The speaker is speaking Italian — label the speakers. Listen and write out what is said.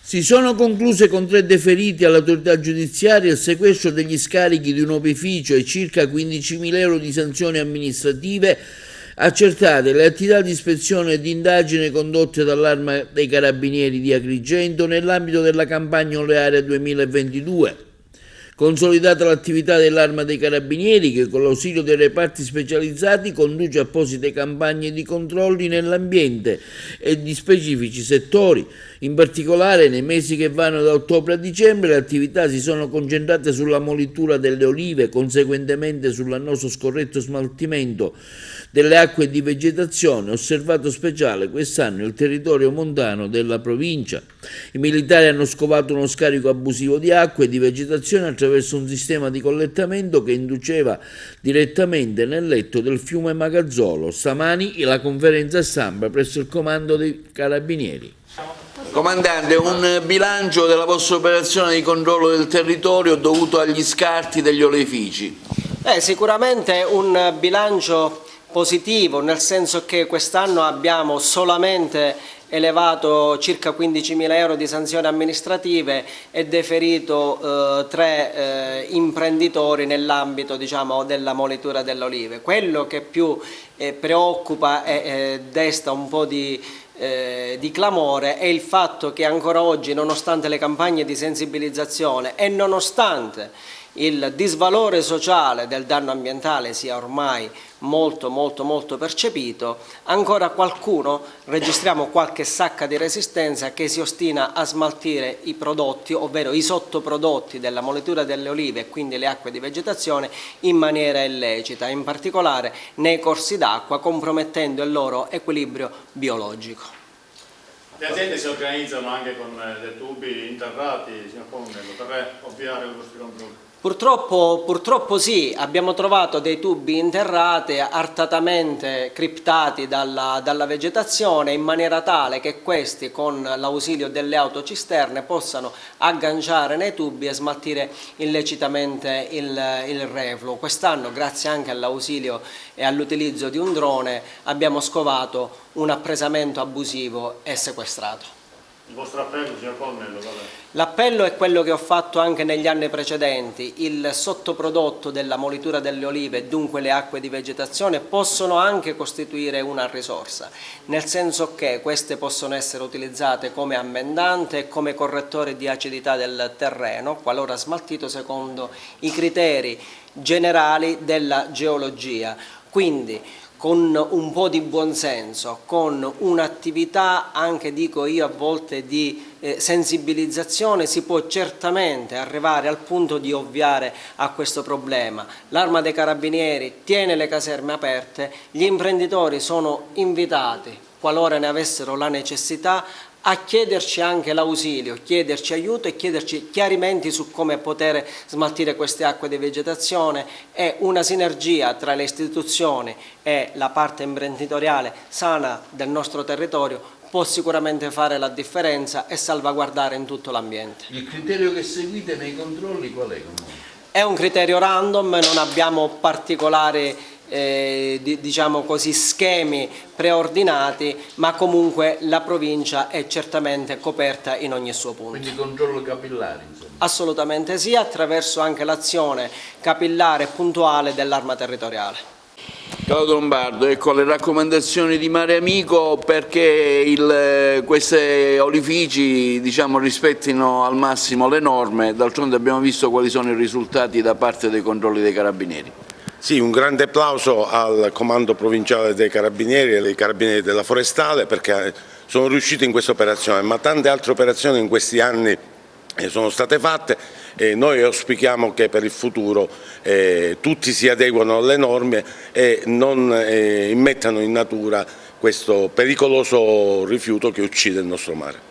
Speaker 1: Si sono concluse con 3 deferiti all'autorità giudiziaria il sequestro degli scarichi di un opificio e circa 15.000 euro di sanzioni amministrative accertate le attività di ispezione e di indagine condotte dall'Arma dei Carabinieri di Agrigento nell'ambito della campagna olearia 2022. Consolidata l'attività dell'Arma dei Carabinieri che con l'ausilio dei reparti specializzati conduce apposite campagne di controlli nell'ambiente e di specifici settori. In particolare nei mesi che vanno da ottobre a dicembre le attività si sono concentrate sulla molitura delle olive, conseguentemente sull'annoso scorretto smaltimento delle acque di vegetazione, osservato speciale quest'anno il territorio montano della provincia. I militari hanno scovato uno scarico abusivo di acque e di vegetazione attraverso un sistema di collettamento che induceva direttamente nel letto del fiume Magazzolo. Stamani la conferenza stampa presso il comando dei Carabinieri. Comandante, un bilancio della vostra operazione di controllo del territorio dovuto agli scarti degli oleifici?
Speaker 2: Sicuramente un bilancio positivo, nel senso che quest'anno abbiamo solamente elevato circa 15.000 euro di sanzioni amministrative e deferito 3 imprenditori nell'ambito, diciamo, della molitura delle olive. Quello che più preoccupa e desta un po' di clamore è il fatto che ancora oggi, nonostante le campagne di sensibilizzazione e nonostante il disvalore sociale del danno ambientale sia ormai molto percepito, ancora qualcuno, registriamo qualche sacca di resistenza che si ostina a smaltire i prodotti, ovvero i sottoprodotti della molitura delle olive e quindi le acque di vegetazione in maniera illecita, in particolare nei corsi d'acqua, compromettendo il loro equilibrio biologico.
Speaker 3: Le aziende si organizzano anche con dei tubi interrati, signor Colonnello, per ovviare ai vostri controlli?
Speaker 2: Purtroppo sì, abbiamo trovato dei tubi interrati artatamente criptati dalla vegetazione in maniera tale che questi con l'ausilio delle autocisterne possano agganciare nei tubi e smaltire illecitamente il refluo. Quest'anno, grazie anche all'ausilio e all'utilizzo di un drone, abbiamo scovato un appresamento abusivo e sequestrato.
Speaker 3: Il vostro appello, signor Colonnello, qual è?
Speaker 2: L'appello è quello che ho fatto anche negli anni precedenti: il sottoprodotto della molitura delle olive, dunque le acque di vegetazione, possono anche costituire una risorsa, nel senso che queste possono essere utilizzate come ammendante e come correttore di acidità del terreno, qualora smaltito secondo i criteri generali della geologia. Quindi, con un po' di buonsenso, con un'attività anche, dico io, a volte di sensibilizzazione, si può certamente arrivare al punto di ovviare a questo problema. L'Arma dei Carabinieri tiene le caserme aperte, gli imprenditori sono invitati, qualora ne avessero la necessità, a chiederci anche l'ausilio, chiederci aiuto e chiederci chiarimenti su come poter smaltire queste acque di vegetazione. È una sinergia tra le istituzioni e la parte imprenditoriale sana del nostro territorio, può sicuramente fare la differenza e salvaguardare in tutto l'ambiente.
Speaker 1: Il criterio che seguite nei controlli qual è?
Speaker 2: È un criterio random, non abbiamo particolari diciamo così, schemi preordinati, ma comunque la provincia è certamente coperta in ogni suo punto.
Speaker 1: Quindi controllo capillare, insomma?
Speaker 2: Assolutamente sì, attraverso anche l'azione capillare e puntuale dell'Arma territoriale.
Speaker 1: Claudio Lombardo, ecco le raccomandazioni di Mare Amico perché questi olifici, diciamo, rispettino al massimo le norme. D'altronde abbiamo visto quali sono i risultati da parte dei controlli dei Carabinieri.
Speaker 4: Sì, un grande applauso al Comando Provinciale dei Carabinieri e dei Carabinieri della Forestale perché sono riusciti in questa operazione, ma tante altre operazioni in questi anni sono state fatte e noi auspichiamo che per il futuro tutti si adeguino alle norme e non immettano in natura questo pericoloso rifiuto che uccide il nostro mare.